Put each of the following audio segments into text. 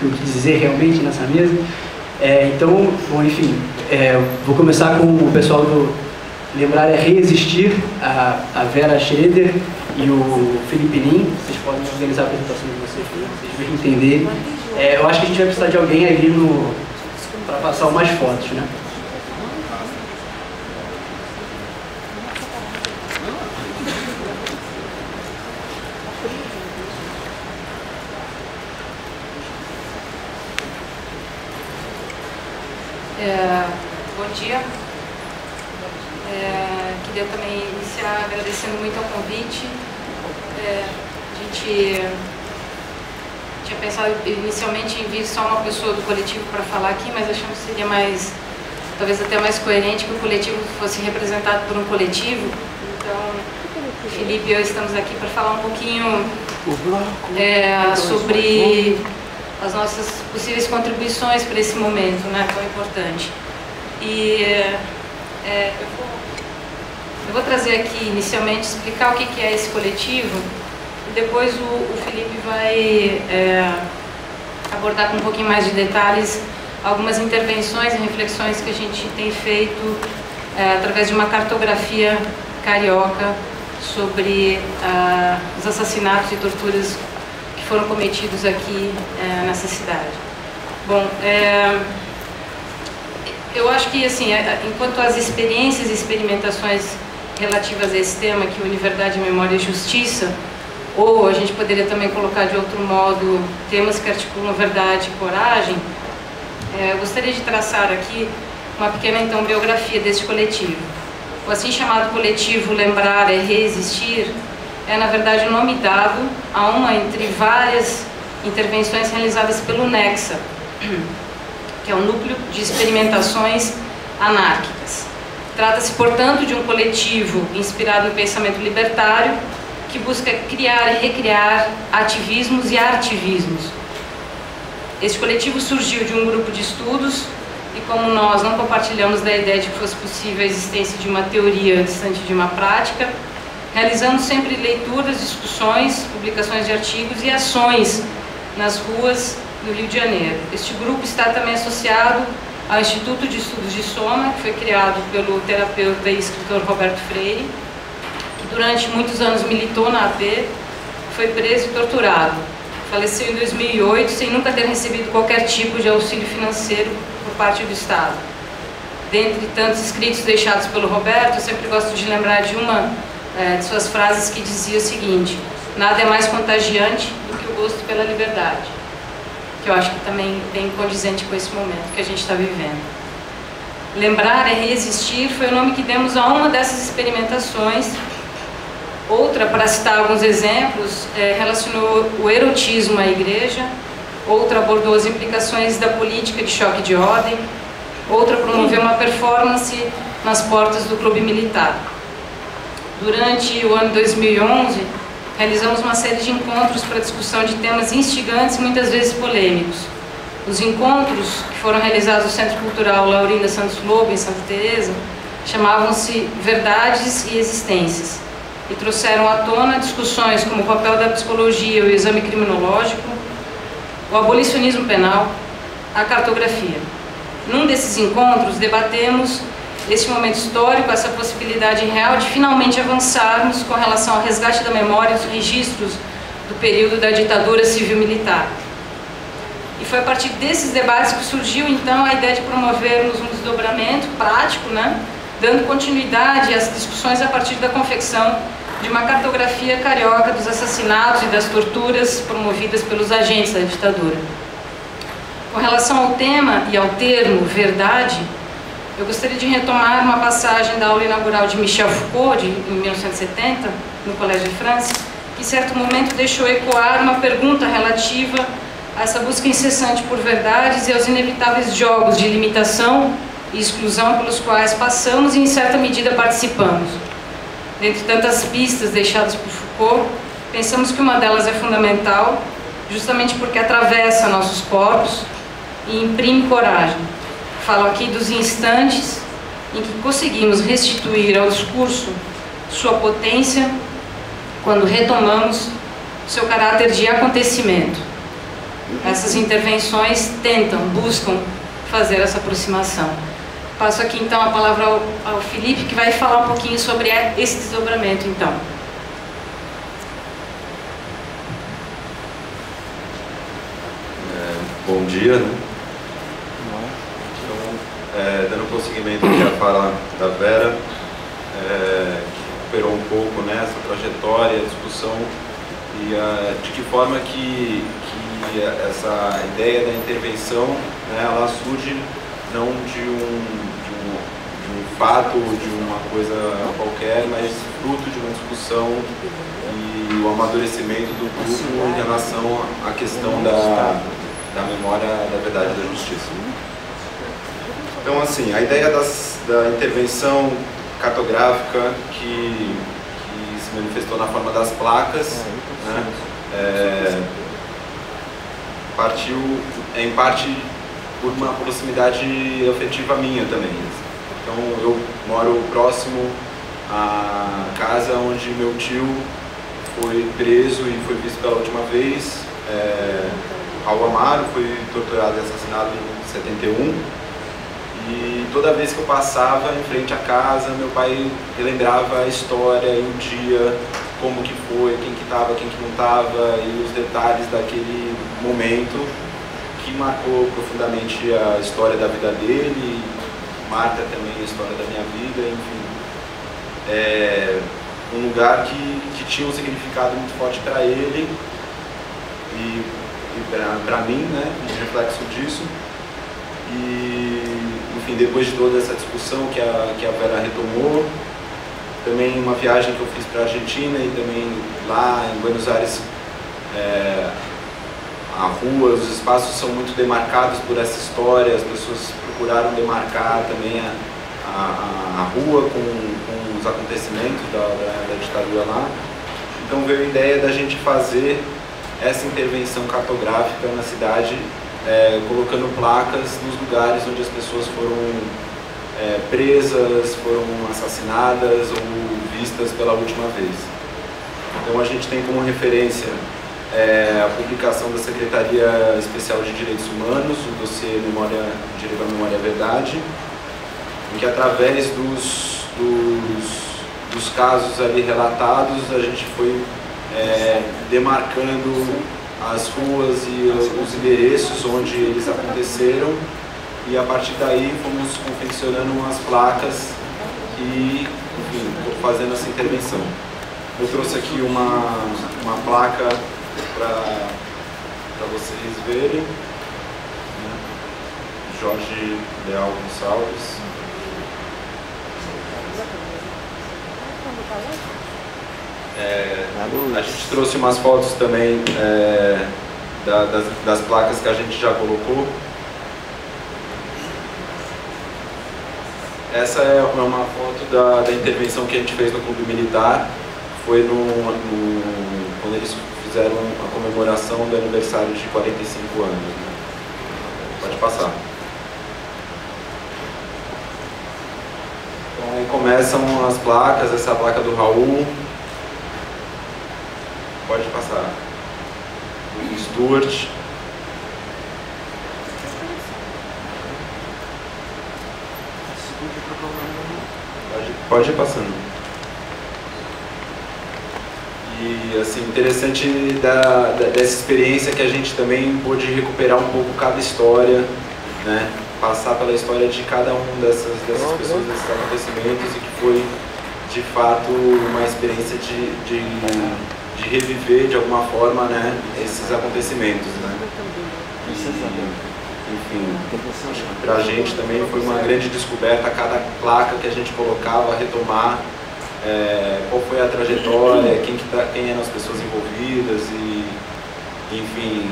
o que dizer realmente nessa mesa. Então, bom, enfim, vou começar com o pessoal do Lembrar é Reexistir, a Vera Schroeder e o Felipe Lin. Vocês podem organizar a apresentação de vocês vão entender. Eu acho que a gente vai precisar de alguém ali para passar umas fotos, né? Bom dia. Queria também iniciar agradecendo muito ao convite. A gente tinha pensado inicialmente em vir só uma pessoa do coletivo para falar aqui, mas achamos que seria mais, talvez até mais coerente que o coletivo fosse representado por um coletivo. Então, Felipe e eu estamos aqui para falar um pouquinho sobre as nossas possíveis contribuições para esse momento, né, tão importante. E eu vou trazer aqui inicialmente, explicar o que é esse coletivo, e depois o Felipe vai abordar com um pouquinho mais de detalhes algumas intervenções e reflexões que a gente tem feito através de uma cartografia carioca sobre os assassinatos e torturas que foram cometidos aqui nessa cidade. Bom, eu acho que, assim, enquanto as experiências e experimentações relativas a esse tema, que une verdade, memória e justiça, ou a gente poderia também colocar de outro modo, temas que articulam verdade e coragem, eu gostaria de traçar aqui uma pequena, então, biografia deste coletivo. O assim chamado coletivo Lembrar é Reexistir na verdade, o nome dado a uma entre várias intervenções realizadas pelo NEXA, que é o Núcleo de Experimentações Anárquicas. Trata-se, portanto, de um coletivo inspirado no pensamento libertário que busca criar e recriar ativismos e artivismos. Este coletivo surgiu de um grupo de estudos e, como nós não compartilhamos da ideia de que fosse possível a existência de uma teoria distante de uma prática, realizando sempre leituras, discussões, publicações de artigos e ações nas ruas do Rio de Janeiro. Este grupo está também associado ao Instituto de Estudos de Soma, que foi criado pelo terapeuta e escritor Roberto Freire, que durante muitos anos militou na AP, foi preso e torturado. Faleceu em 2008 sem nunca ter recebido qualquer tipo de auxílio financeiro por parte do Estado. Dentre tantos escritos deixados pelo Roberto, eu sempre gosto de lembrar de uma de suas frases que dizia o seguinte: nada é mais contagiante do que o gosto pela liberdade, que eu acho que também bem condizente com esse momento que a gente está vivendo. Lembrar é Reexistir foi o nome que demos a uma dessas experimentações. Outra, para citar alguns exemplos, relacionou o erotismo à igreja, outra abordou as implicações da política de choque de ordem, outra promoveu uma performance nas portas do clube militar. Durante o ano 2011, realizamos uma série de encontros para discussão de temas instigantes e muitas vezes polêmicos. Os encontros, que foram realizados no Centro Cultural Laurinda Santos Lobo, em Santa Teresa, chamavam-se Verdades e Existências, e trouxeram à tona discussões como o papel da psicologia, o exame criminológico, o abolicionismo penal, a cartografia. Num desses encontros, debatemos este momento histórico, essa possibilidade real de finalmente avançarmos com relação ao resgate da memória e dos registros do período da ditadura civil-militar. E foi a partir desses debates que surgiu, então, a ideia de promovermos um desdobramento prático, né, dando continuidade às discussões a partir da confecção de uma cartografia carioca dos assassinatos e das torturas promovidas pelos agentes da ditadura. Com relação ao tema e ao termo verdade, eu gostaria de retomar uma passagem da aula inaugural de Michel Foucault, em 1970, no Colégio de França, que em certo momento deixou ecoar uma pergunta relativa a essa busca incessante por verdades e aos inevitáveis jogos de limitação e exclusão pelos quais passamos e, em certa medida, participamos. Dentre tantas pistas deixadas por Foucault, pensamos que uma delas é fundamental, justamente porque atravessa nossos corpos e imprime coragem. Falo aqui dos instantes em que conseguimos restituir ao discurso sua potência quando retomamos seu caráter de acontecimento. essas intervenções tentam, buscam fazer essa aproximação. Passo aqui então a palavra ao Felipe, que vai falar um pouquinho sobre esse desdobramento então. Bom dia, né? Então, dando prosseguimento aqui à fala da Vera, que recuperou um pouco, né, essa trajetória, a discussão e de que forma que essa ideia da intervenção, né, ela surge não de um fato, de uma coisa qualquer, mas fruto de uma discussão e o amadurecimento do grupo em relação à questão da memória, da verdade e da justiça. Então, assim, a ideia da intervenção cartográfica que se manifestou na forma das placas, né, partiu, em parte, por uma proximidade afetiva minha também. Então, eu moro próximo à casa onde meu tio foi preso e foi visto pela última vez. Raul Amaro foi torturado e assassinado em 71. E toda vez que eu passava em frente à casa, meu pai relembrava a história e o dia, como que foi, quem que estava, quem que não estava, e os detalhes daquele momento que marcou profundamente a história da vida dele, marca também a história da minha vida, enfim. É um lugar que tinha um significado muito forte para ele e para mim, né, um reflexo disso. E, enfim, depois de toda essa discussão que a Vera retomou, também uma viagem que eu fiz para a Argentina e também lá em Buenos Aires, a rua, os espaços são muito demarcados por essa história, as pessoas procuraram demarcar também a rua com os acontecimentos da ditadura lá. Então veio a ideia da gente fazer essa intervenção cartográfica na cidade, colocando placas nos lugares onde as pessoas foram presas, foram assassinadas ou vistas pela última vez. Então a gente tem como referência a publicação da Secretaria Especial de Direitos Humanos, o dossiê Direito à Memória e à Verdade, em que através dos casos ali relatados a gente foi demarcando as ruas e os endereços onde eles aconteceram, e a partir daí fomos confeccionando umas placas e, enfim, fazendo essa intervenção. Eu trouxe aqui uma placa para vocês verem, né? Jorge Leal Gonçalves. A gente trouxe umas fotos também das placas que a gente já colocou. Essa é uma foto da intervenção que a gente fez no Clube Militar. Foi quando eles fizeram a comemoração do aniversário de 45 anos. Né? Pode passar. Então aí começam as placas, essa é a placa do Raul. Pode passar. O Stuart. Pode ir passando. E assim, interessante dessa experiência que a gente também pôde recuperar um pouco cada história, né? Passar pela história de cada um dessas pessoas, desses acontecimentos, e que foi de fato uma experiência de reviver de alguma forma, né, esses acontecimentos, né? Enfim, acho que pra gente também foi uma grande descoberta cada placa que a gente colocava, retomar qual foi a trajetória, quem eram as pessoas envolvidas e, enfim,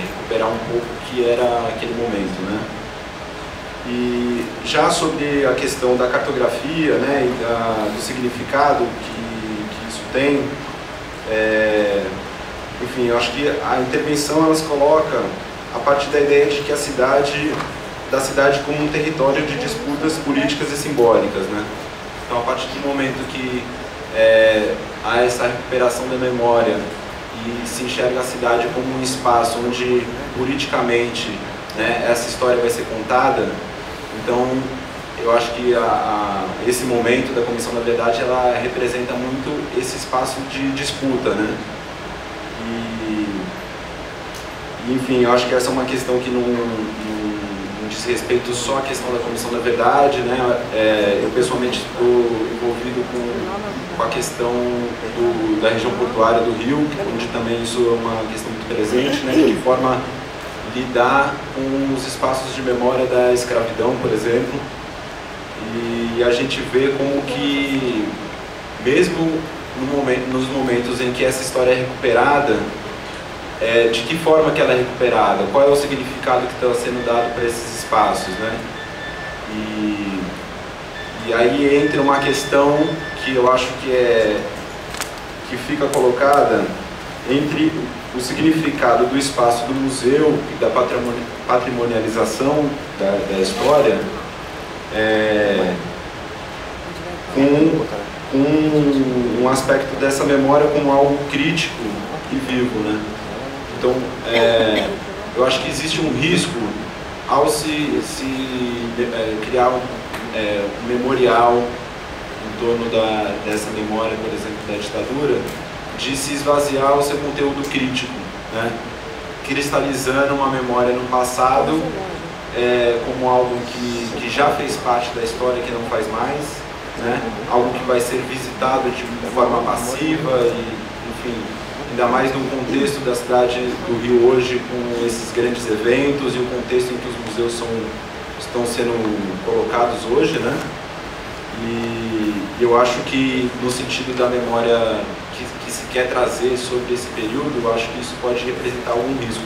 recuperar um pouco o que era aquele momento, né? E já sobre a questão da cartografia, né, e do significado que isso tem, enfim, eu acho que a intervenção ela se coloca a partir da ideia de que da cidade como um território de disputas políticas e simbólicas, né? Então, a partir do momento que há essa recuperação da memória e se enxerga a cidade como um espaço onde politicamente, né, essa história vai ser contada. Então, eu acho que esse momento da Comissão da Verdade, ela representa muito esse espaço de disputa, né? Enfim, eu acho que essa é uma questão que não diz respeito só à questão da Comissão da Verdade, né? Eu pessoalmente estou envolvido com a questão da região portuária do Rio, onde também isso é uma questão muito presente, né? De que forma lidar com os espaços de memória da escravidão, por exemplo. E a gente vê como que, mesmo nos momentos em que essa história é recuperada, de que forma que ela é recuperada, qual é o significado que está sendo dado para esses espaços, né? E aí entra uma questão que eu acho que fica colocada entre o significado do espaço do museu e da patrimonialização da história, com um aspecto dessa memória como algo crítico e vivo, né? Então, eu acho que existe um risco ao se criar um memorial em torno dessa memória, por exemplo, da ditadura, de se esvaziar o seu conteúdo crítico, né? Cristalizando uma memória no passado como algo que já fez parte da história, que não faz mais, né? Algo que vai ser visitado de forma passiva e, enfim, ainda mais no contexto da cidade do Rio hoje, com esses grandes eventos e o contexto em que os museus estão sendo colocados hoje, né? E eu acho que, no sentido da memória que se quer trazer sobre esse período, eu acho que isso pode representar algum risco.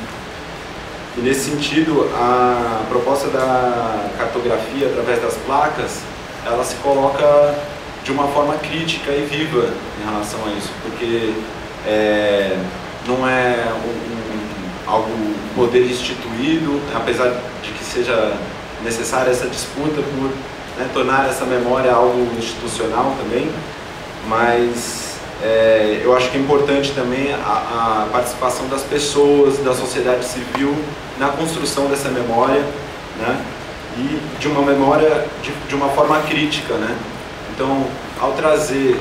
E nesse sentido, a proposta da cartografia através das placas, ela se coloca de uma forma crítica e viva em relação a isso, porque não é algo poder instituído, apesar de que seja necessária essa disputa por, né, tornar essa memória algo institucional também, mas eu acho que é importante também a participação das pessoas, da sociedade civil na construção dessa memória, né, e de uma memória de uma forma crítica, né? Então, ao trazer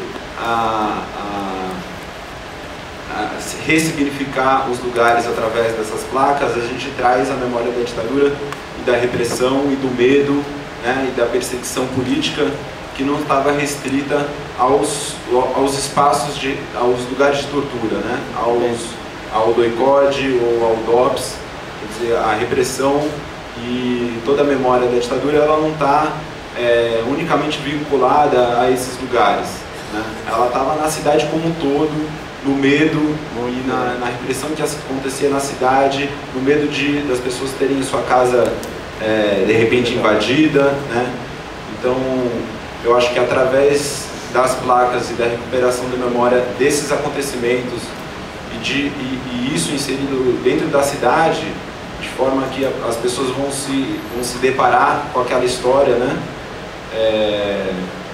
ressignificar os lugares através dessas placas, a gente traz a memória da ditadura e da repressão e do medo, né, e da perseguição política, que não estava restrita aos espaços, aos lugares de tortura, né, ao doicode ou ao DOPS. Quer dizer, a repressão e toda a memória da ditadura, ela não está unicamente vinculada a esses lugares, né? Ela estava na cidade como um todo, no medo e na repressão que acontecia na cidade, no medo das pessoas terem sua casa de repente invadida, né? Então, eu acho que através das placas e da recuperação da memória desses acontecimentos e isso inserido dentro da cidade, de forma que as pessoas vão se deparar com aquela história, né?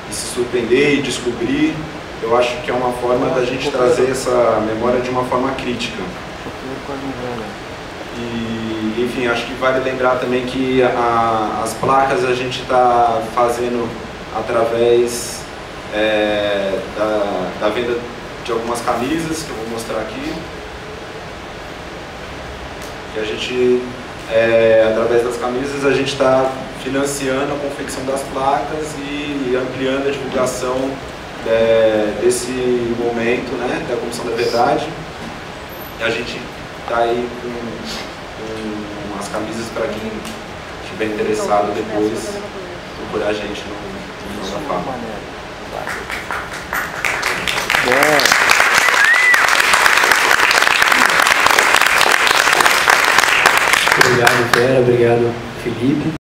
E se surpreender e descobrir. Eu acho que é uma forma da gente trazer essa memória de uma forma crítica. E, enfim, acho que vale lembrar também que as placas a gente está fazendo através da venda de algumas camisas, que eu vou mostrar aqui. E a gente, através das camisas, a gente está financiando a confecção das placas e ampliando a divulgação desse momento, né, da Comissão da Verdade. E a gente está aí com as camisas para quem estiver interessado depois procurar a gente no nosso Fama. Obrigado, Vera. Obrigado, Felipe.